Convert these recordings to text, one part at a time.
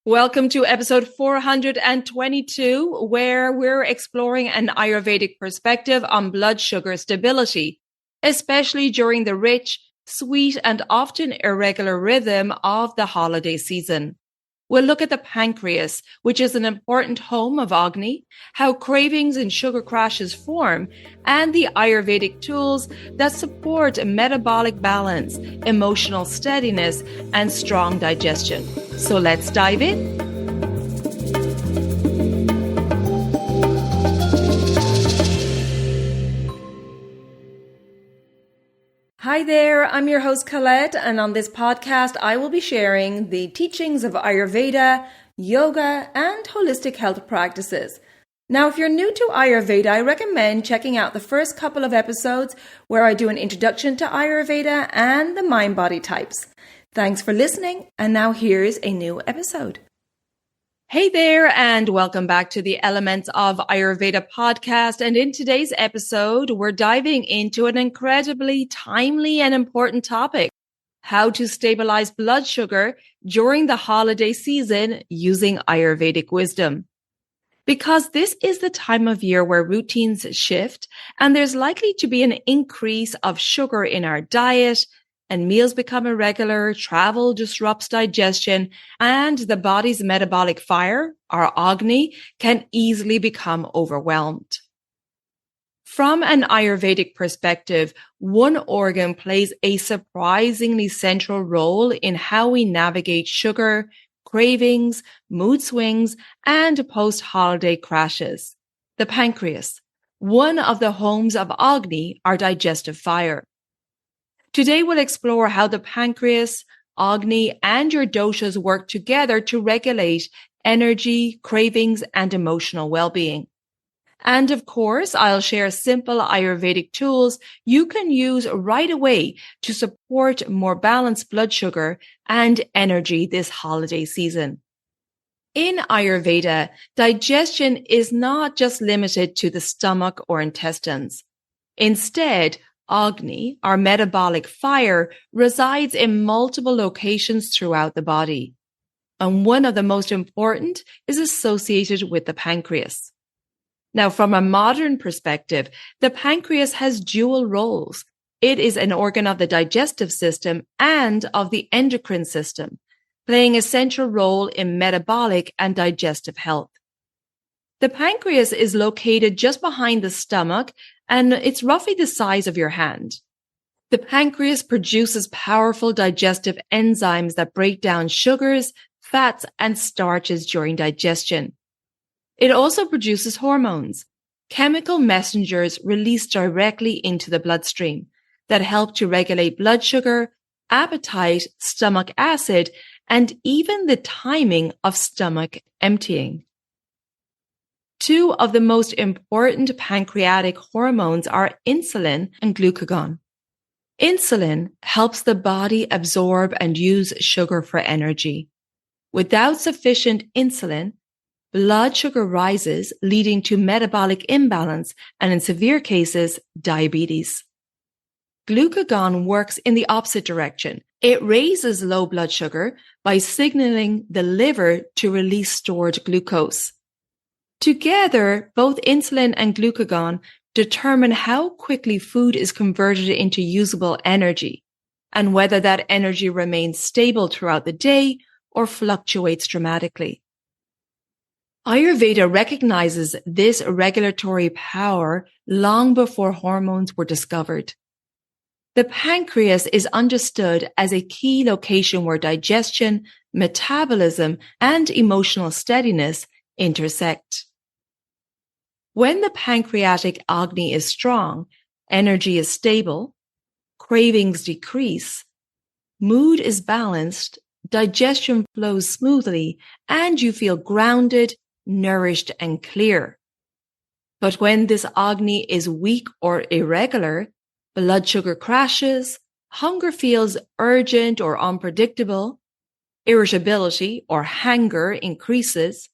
Welcome to episode 422, where we're exploring an Ayurvedic perspective on blood sugar stability, especially during the rich, sweet, and often irregular rhythm of the holiday season. We'll look at the pancreas, which is an important home of agni, how cravings and sugar crashes form, and the Ayurvedic tools that support metabolic balance, emotional steadiness, and strong digestion. So let's dive in. Hi there, I'm your host Colette, and on this podcast I will be sharing the teachings of Ayurveda, yoga, and holistic health practices. Now, if you're new to Ayurveda, I recommend checking out the first couple of episodes where I do an introduction to Ayurveda and the mind-body types. Thanks for listening, and now here's a new episode. Hey there, and welcome back to the Elements of Ayurveda podcast. And in today's episode, we're diving into an incredibly timely and important topic: how to stabilize blood sugar during the holiday season using Ayurvedic wisdom. Because this is the time of year where routines shift, and there's likely to be an increase of sugar in our diet, and meals become irregular, travel disrupts digestion, and the body's metabolic fire, our agni, can easily become overwhelmed. From an Ayurvedic perspective, one organ plays a surprisingly central role in how we navigate sugar, cravings, mood swings, and post-holiday crashes: the pancreas, one of the homes of agni, our digestive fire. Today, we'll explore how the pancreas, agni, and your doshas work together to regulate energy, cravings, and emotional well-being. And of course, I'll share simple Ayurvedic tools you can use right away to support more balanced blood sugar and energy this holiday season. In Ayurveda, digestion is not just limited to the stomach or intestines. Instead, agni, our metabolic fire, resides in multiple locations throughout the body, and one of the most important is associated with the pancreas. Now, from a modern perspective, the pancreas has dual roles. It is an organ of the digestive system and of the endocrine system, playing a central role in metabolic and digestive health. The pancreas is located just behind the stomach, and it's roughly the size of your hand. The pancreas produces powerful digestive enzymes that break down sugars, fats, and starches during digestion. It also produces hormones, chemical messengers released directly into the bloodstream that help to regulate blood sugar, appetite, stomach acid, and even the timing of stomach emptying. Two of the most important pancreatic hormones are insulin and glucagon. Insulin helps the body absorb and use sugar for energy. Without sufficient insulin, blood sugar rises, leading to metabolic imbalance and, in severe cases, diabetes. Glucagon works in the opposite direction. It raises low blood sugar by signaling the liver to release stored glucose. Together, both insulin and glucagon determine how quickly food is converted into usable energy and whether that energy remains stable throughout the day or fluctuates dramatically. Ayurveda recognizes this regulatory power long before hormones were discovered. The pancreas is understood as a key location where digestion, metabolism, and emotional steadiness intersect. When the pancreatic agni is strong, energy is stable, cravings decrease, mood is balanced, digestion flows smoothly, and you feel grounded, nourished, and clear. But when this agni is weak or irregular, blood sugar crashes, hunger feels urgent or unpredictable, irritability or hunger increases,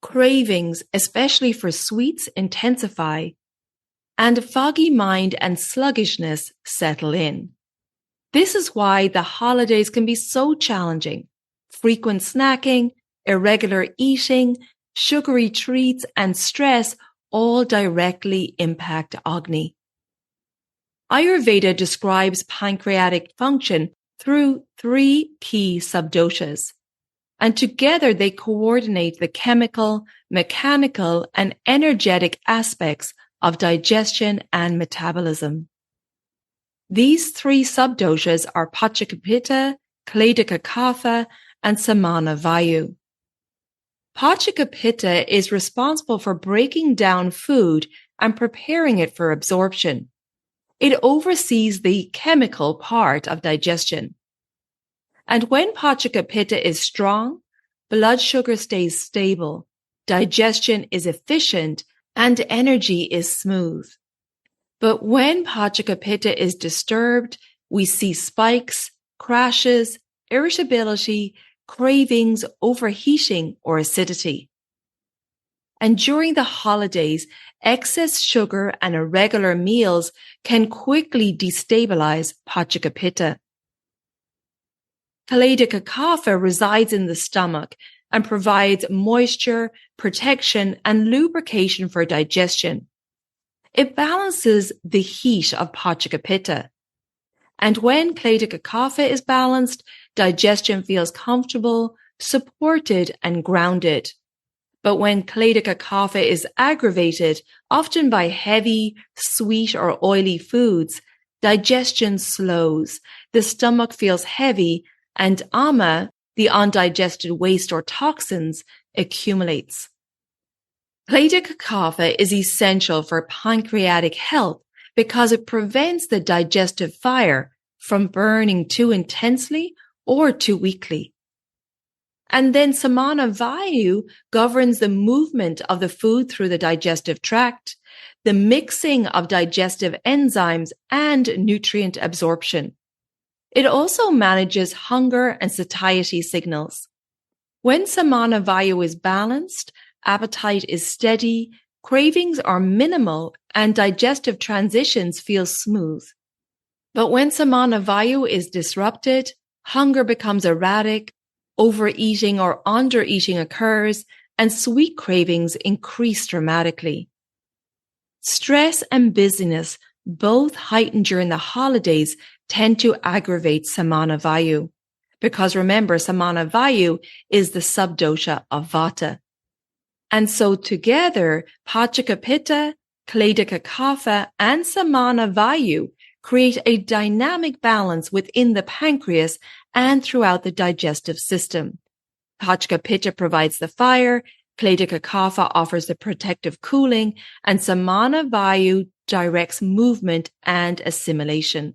cravings, especially for sweets, intensify, and a foggy mind and sluggishness settle in. This is why the holidays can be so challenging. Frequent snacking, irregular eating, sugary treats, and stress all directly impact agni. Ayurveda describes pancreatic function through 3 key subdoshas, and together they coordinate the chemical, mechanical, and energetic aspects of digestion and metabolism. These 3 subdoshas are Pachaka Pitta, Kledaka Kapha, and Samana Vayu. Pachaka Pitta is responsible for breaking down food and preparing it for absorption. It oversees the chemical part of digestion. And when Pachaka Pitta is strong, blood sugar stays stable, digestion is efficient, and energy is smooth. But when Pachaka Pitta is disturbed, we see spikes, crashes, irritability, cravings, overheating, or acidity. And during the holidays, excess sugar and irregular meals can quickly destabilize Pachaka Pitta. Kledaka Kapha resides in the stomach and provides moisture, protection, and lubrication for digestion. It balances the heat of Pachaka Pitta. And when Kledaka Kapha is balanced, digestion feels comfortable, supported, and grounded. But when Kledaka Kapha is aggravated, often by heavy, sweet, or oily foods, digestion slows, the stomach feels heavy, and ama, the undigested waste or toxins, accumulates. Kledaka Kapha is essential for pancreatic health because it prevents the digestive fire from burning too intensely or too weakly. And then Samana Vayu governs the movement of the food through the digestive tract, the mixing of digestive enzymes, and nutrient absorption. It also manages hunger and satiety signals. When Samana Vayu is balanced, appetite is steady, cravings are minimal, and digestive transitions feel smooth. But when Samana Vayu is disrupted, hunger becomes erratic, overeating or undereating occurs, and sweet cravings increase dramatically. Stress and busyness, both heightened during the holidays, tend to aggravate Samana Vayu. Because remember, Samana Vayu is the subdosha of Vata. And so together, Pachaka Pitta, Kledaka Kapha, and Samana Vayu create a dynamic balance within the pancreas and throughout the digestive system. Pachaka Pitta provides the fire, Kledaka Kapha offers the protective cooling, and Samana Vayu directs movement and assimilation.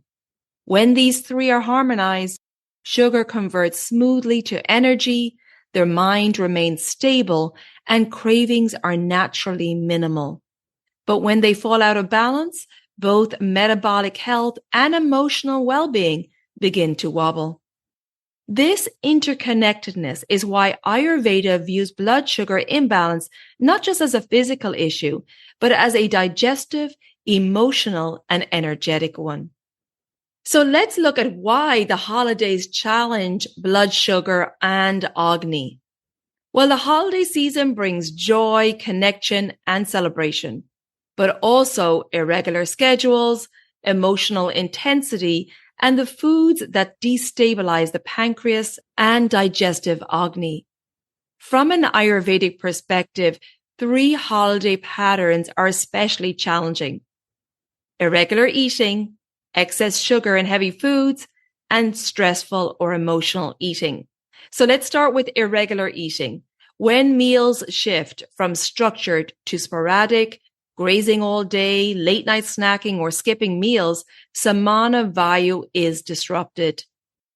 When these 3 are harmonized, sugar converts smoothly to energy, their mind remains stable, and cravings are naturally minimal. But when they fall out of balance, both metabolic health and emotional well-being begin to wobble. This interconnectedness is why Ayurveda views blood sugar imbalance not just as a physical issue, but as a digestive, emotional, and energetic one. So let's look at why the holidays challenge blood sugar and agni. Well, the holiday season brings joy, connection, and celebration, but also irregular schedules, emotional intensity, and the foods that destabilize the pancreas and digestive agni. From an Ayurvedic perspective, 3 holiday patterns are especially challenging: irregular eating, excess sugar and heavy foods, and stressful or emotional eating. So let's start with irregular eating. When meals shift from structured to sporadic, grazing all day, late night snacking, or skipping meals, Samana Vayu is disrupted.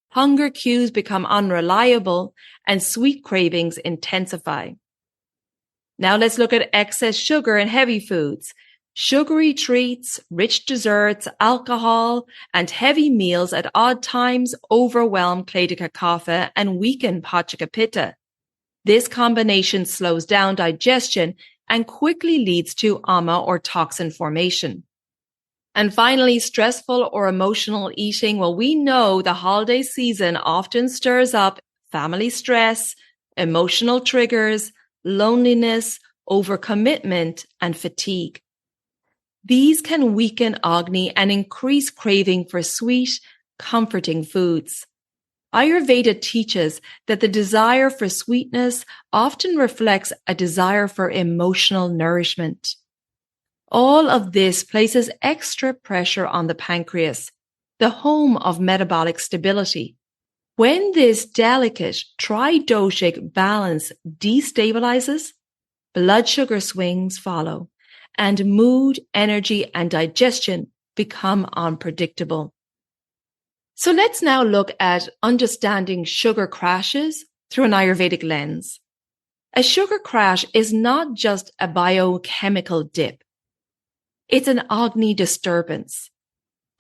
Hunger cues become unreliable and sweet cravings intensify. Now let's look at excess sugar and heavy foods. Sugary treats, rich desserts, alcohol, and heavy meals at odd times overwhelm Kledaka Kapha and weaken Pachaka Pitta. This combination slows down digestion and quickly leads to ama or toxin formation. And finally, stressful or emotional eating. Well, we know the holiday season often stirs up family stress, emotional triggers, loneliness, overcommitment, and fatigue. These can weaken agni and increase craving for sweet, comforting foods. Ayurveda teaches that the desire for sweetness often reflects a desire for emotional nourishment. All of this places extra pressure on the pancreas, the home of metabolic stability. When this delicate tridoshic balance destabilizes, blood sugar swings follow, and mood, energy, and digestion become unpredictable. So let's now look at understanding sugar crashes through an Ayurvedic lens. A sugar crash is not just a biochemical dip. It's an agni disturbance.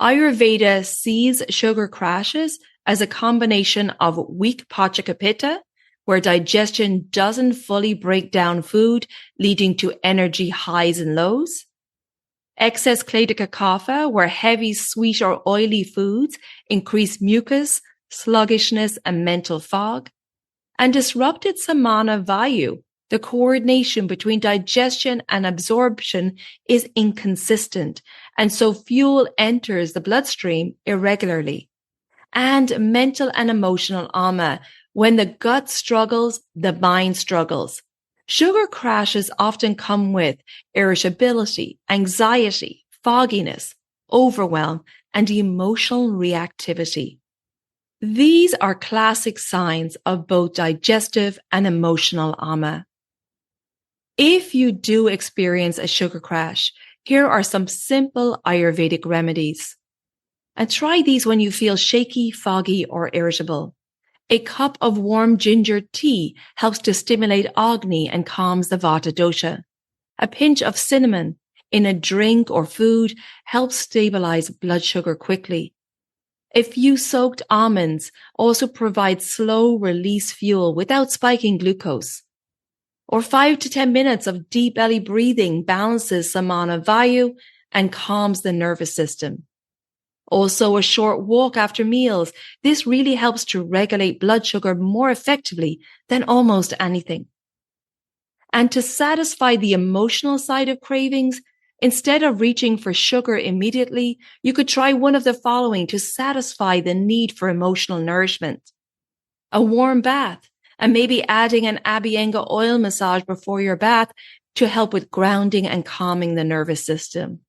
Ayurveda sees sugar crashes as a combination of weak Pachaka Pitta, where digestion doesn't fully break down food, leading to energy highs and lows. Excess Kledaka Kapha, where heavy, sweet or oily foods increase mucus, sluggishness, and mental fog. And disrupted Samana Vayu, the coordination between digestion and absorption is inconsistent, and so fuel enters the bloodstream irregularly. And mental and emotional ama, when the gut struggles, the mind struggles. Sugar crashes often come with irritability, anxiety, fogginess, overwhelm, and emotional reactivity. These are classic signs of both digestive and emotional ama. If you do experience a sugar crash, here are some simple Ayurvedic remedies. And try these when you feel shaky, foggy, or irritable. A cup of warm ginger tea helps to stimulate agni and calms the vata dosha. A pinch of cinnamon in a drink or food helps stabilize blood sugar quickly. A few soaked almonds also provide slow release fuel without spiking glucose. Or 5 to 10 minutes of deep belly breathing balances Samana Vayu and calms the nervous system. Also, a short walk after meals. This really helps to regulate blood sugar more effectively than almost anything. And to satisfy the emotional side of cravings, instead of reaching for sugar immediately, you could try one of the following to satisfy the need for emotional nourishment. A warm bath, and maybe adding an Abhyanga oil massage before your bath to help with grounding and calming the nervous system.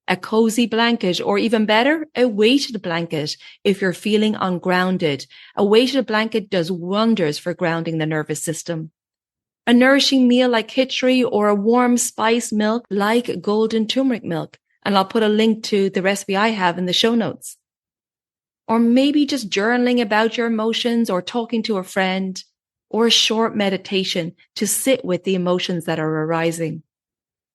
A cozy blanket, or even better, a weighted blanket if you're feeling ungrounded. A weighted blanket does wonders for grounding the nervous system. A nourishing meal like khichdi or a warm spice milk like golden turmeric milk. And I'll put a link to the recipe I have in the show notes. Or maybe just journaling about your emotions or talking to a friend, or a short meditation to sit with the emotions that are arising.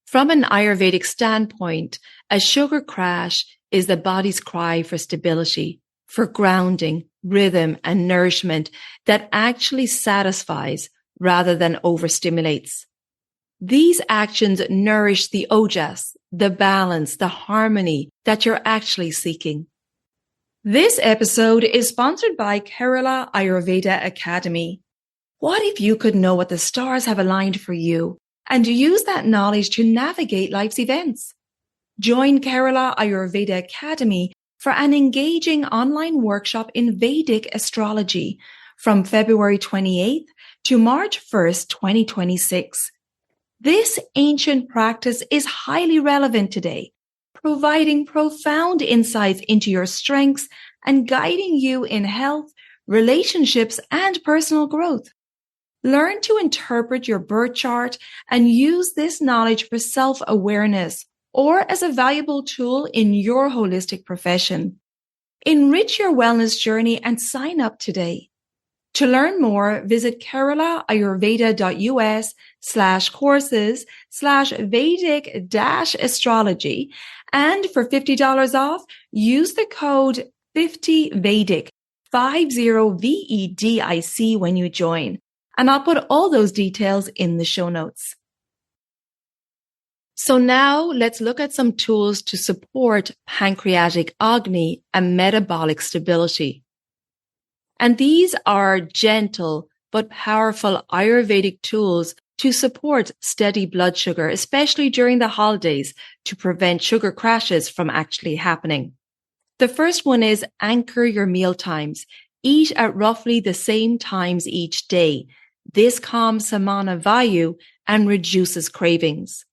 From an Ayurvedic standpoint, a sugar crash is the body's cry for stability, for grounding, rhythm, and nourishment that actually satisfies rather than overstimulates. These actions nourish the ojas, the balance, the harmony that you're actually seeking. This episode is sponsored by Kerala Ayurveda Academy. What if you could know what the stars have aligned for you and use that knowledge to navigate life's events? Join Kerala Ayurveda Academy for an engaging online workshop in Vedic astrology from February 28th to March 1st, 2026. This ancient practice is highly relevant today, providing profound insights into your strengths and guiding you in health, relationships, and personal growth. Learn to interpret your birth chart and use this knowledge for self-awareness or as a valuable tool in your holistic profession. Enrich your wellness journey and sign up today. To learn more, visit keralaayurveda.us/courses/Vedic-astrology. And for $50 off, use the code 50VEDIC, 50VEDIC when you join. And I'll put all those details in the show notes. So now let's look at some tools to support pancreatic agni and metabolic stability. And these are gentle, but powerful Ayurvedic tools to support steady blood sugar, especially during the holidays, to prevent sugar crashes from actually happening. The first one is anchor your meal times. Eat at roughly the same times each day. This calms Samana Vayu and reduces cravings.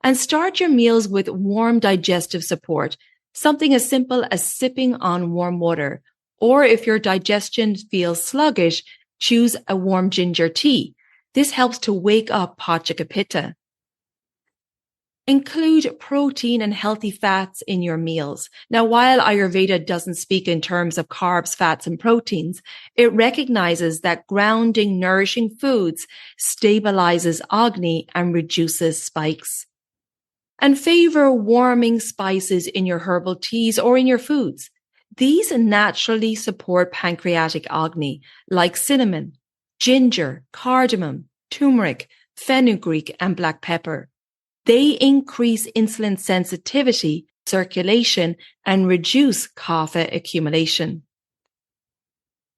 And start your meals with warm digestive support, something as simple as sipping on warm water. Or if your digestion feels sluggish, choose a warm ginger tea. This helps to wake up Pachaka Pitta. Include protein and healthy fats in your meals. Now, while Ayurveda doesn't speak in terms of carbs, fats, and proteins, it recognizes that grounding, nourishing foods stabilizes agni and reduces spikes. And favor warming spices in your herbal teas or in your foods. These naturally support pancreatic agni, like cinnamon, ginger, cardamom, turmeric, fenugreek, and black pepper. They increase insulin sensitivity, circulation, and reduce kapha accumulation.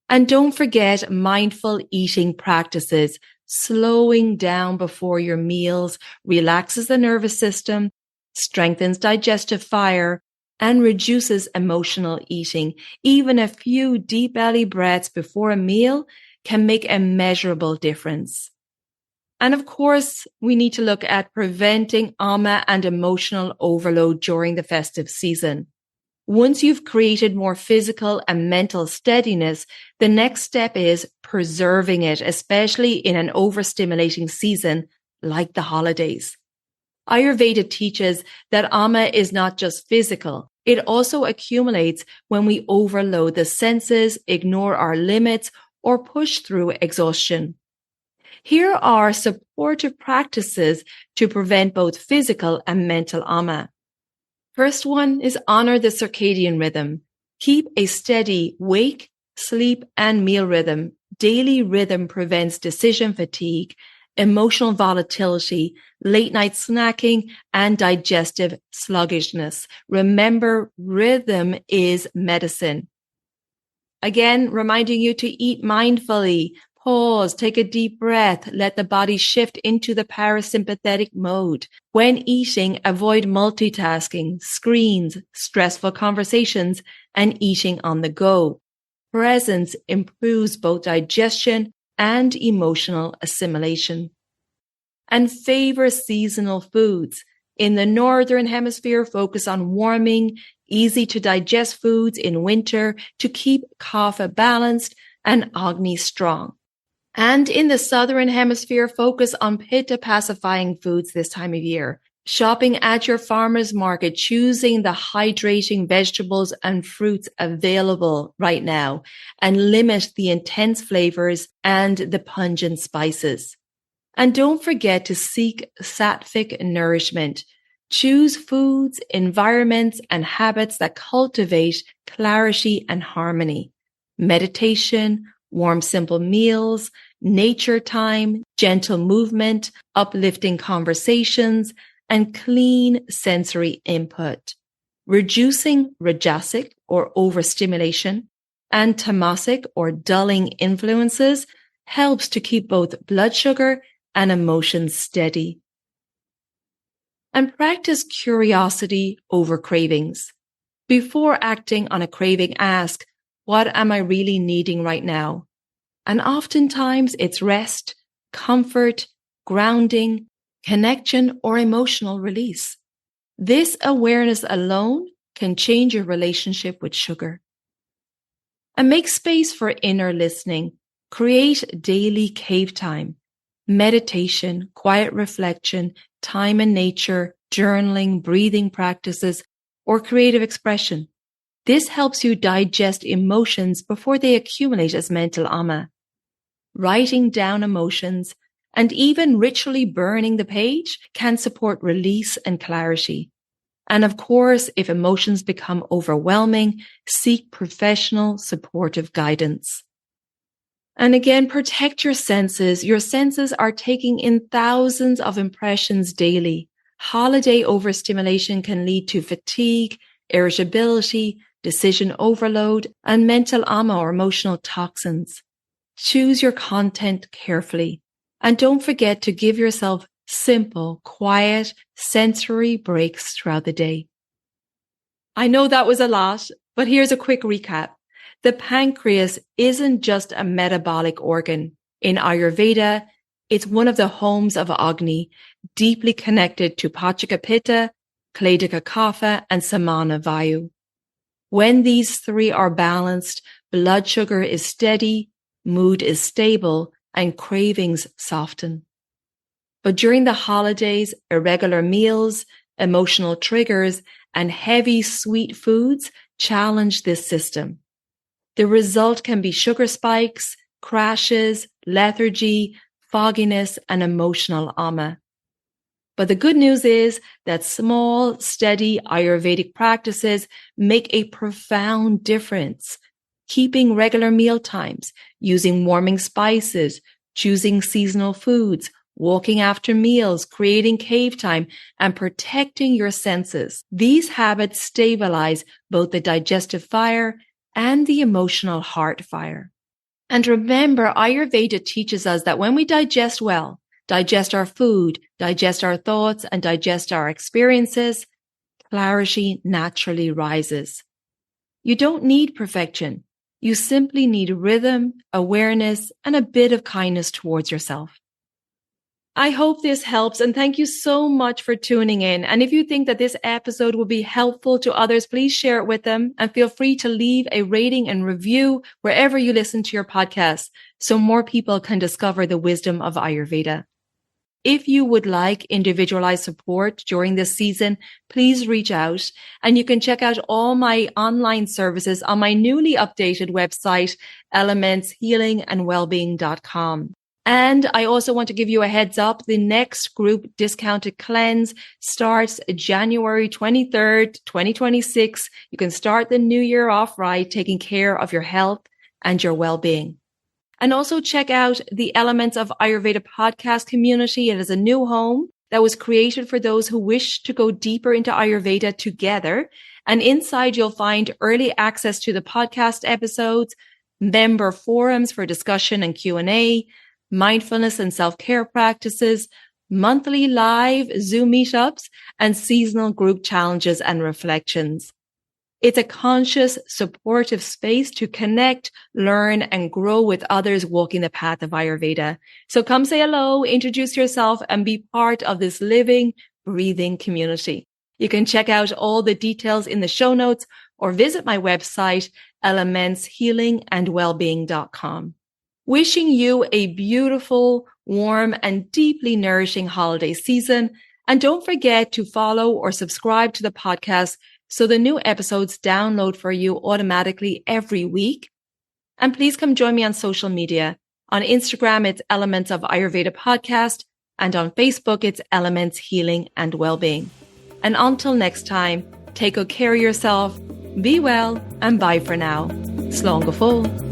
And don't forget mindful eating practices. Slowing down before your meals relaxes the nervous system, strengthens digestive fire, and reduces emotional eating. Even a few deep belly breaths before a meal can make a measurable difference. And of course, we need to look at preventing ama and emotional overload during the festive season. Once you've created more physical and mental steadiness, the next step is preserving it, especially in an overstimulating season like the holidays. Ayurveda teaches that ama is not just physical. It also accumulates when we overload the senses, ignore our limits, or push through exhaustion. Here are supportive practices to prevent both physical and mental ama. First one is honor the circadian rhythm. Keep a steady wake, sleep, and meal rhythm. Daily rhythm prevents decision fatigue, emotional volatility, late night snacking, and digestive sluggishness. Remember, rhythm is medicine. Again, reminding you to eat mindfully. Pause, take a deep breath, let the body shift into the parasympathetic mode. When eating, avoid multitasking, screens, stressful conversations, and eating on the go. Presence improves both digestion and emotional assimilation. And favor seasonal foods. In the Northern Hemisphere, focus on warming, easy to digest foods in winter to keep kapha balanced and agni strong. And in the Southern Hemisphere, focus on pitta pacifying foods this time of year. Shopping at your farmer's market, choosing the hydrating vegetables and fruits available right now, and limit the intense flavors and the pungent spices. And don't forget to seek sattvic nourishment. Choose foods, environments, and habits that cultivate clarity and harmony. Meditation, warm, simple meals, nature time, gentle movement, uplifting conversations, and clean sensory input. Reducing rajasic or overstimulation and tamasic or dulling influences helps to keep both blood sugar and emotions steady. And practice curiosity over cravings. Before acting on a craving, ask, what am I really needing right now? And oftentimes it's rest, comfort, grounding, connection, or emotional release. This awareness alone can change your relationship with sugar. And make space for inner listening. Create daily cave time, meditation, quiet reflection, time in nature, journaling, breathing practices, or creative expression. This helps you digest emotions before they accumulate as mental ama. Writing down emotions and even ritually burning the page can support release and clarity. And of course, if emotions become overwhelming, seek professional supportive guidance. And again, protect your senses. Your senses are taking in thousands of impressions daily. Holiday overstimulation can lead to fatigue, irritability, decision overload, and mental ama or emotional toxins. Choose your content carefully. And don't forget to give yourself simple, quiet, sensory breaks throughout the day. I know that was a lot, but here's a quick recap. The pancreas isn't just a metabolic organ. In Ayurveda, it's one of the homes of Agni, deeply connected to Pachaka Pitta, Kledaka Kapha, and Samana Vayu. When these three are balanced, blood sugar is steady, mood is stable, and cravings soften. But during the holidays, irregular meals, emotional triggers, and heavy sweet foods challenge this system. The result can be sugar spikes, crashes, lethargy, fogginess, and emotional ama. But the good news is that small, steady Ayurvedic practices make a profound difference. Keeping regular meal times, using warming spices, choosing seasonal foods, walking after meals, creating cave time, and protecting your senses. These habits stabilize both the digestive fire and the emotional heart fire. And remember, Ayurveda teaches us that when we digest well, digest our food, digest our thoughts, and digest our experiences, clarity naturally rises. You don't need perfection. You simply need rhythm, awareness, and a bit of kindness towards yourself. I hope this helps, and thank you so much for tuning in. And if you think that this episode will be helpful to others, please share it with them and feel free to leave a rating and review wherever you listen to your podcast so more people can discover the wisdom of Ayurveda. If you would like individualized support during this season, please reach out, and you can check out all my online services on my newly updated website, elementshealingandwellbeing.com. And I also want to give you a heads up. The next group discounted cleanse starts January 23rd, 2026. You can start the new year off right, taking care of your health and your well-being. And also check out the Elements of Ayurveda podcast community. It is a new home that was created for those who wish to go deeper into Ayurveda together. And inside you'll find early access to the podcast episodes, member forums for discussion and Q&A, mindfulness and self-care practices, monthly live Zoom meetups, and seasonal group challenges and reflections. It's a conscious, supportive space to connect, learn, and grow with others walking the path of Ayurveda. So come say hello, introduce yourself, and be part of this living, breathing community. You can check out all the details in the show notes or visit my website, elementshealingandwellbeing.com. Wishing you a beautiful, warm, and deeply nourishing holiday season. And don't forget to follow or subscribe to the podcast so the new episodes download for you automatically every week. And please come join me on social media. On Instagram, it's Elements of Ayurveda Podcast. And on Facebook, it's Elements Healing and Wellbeing. And until next time, take good care of yourself, be well, and bye for now. Slán go fóill.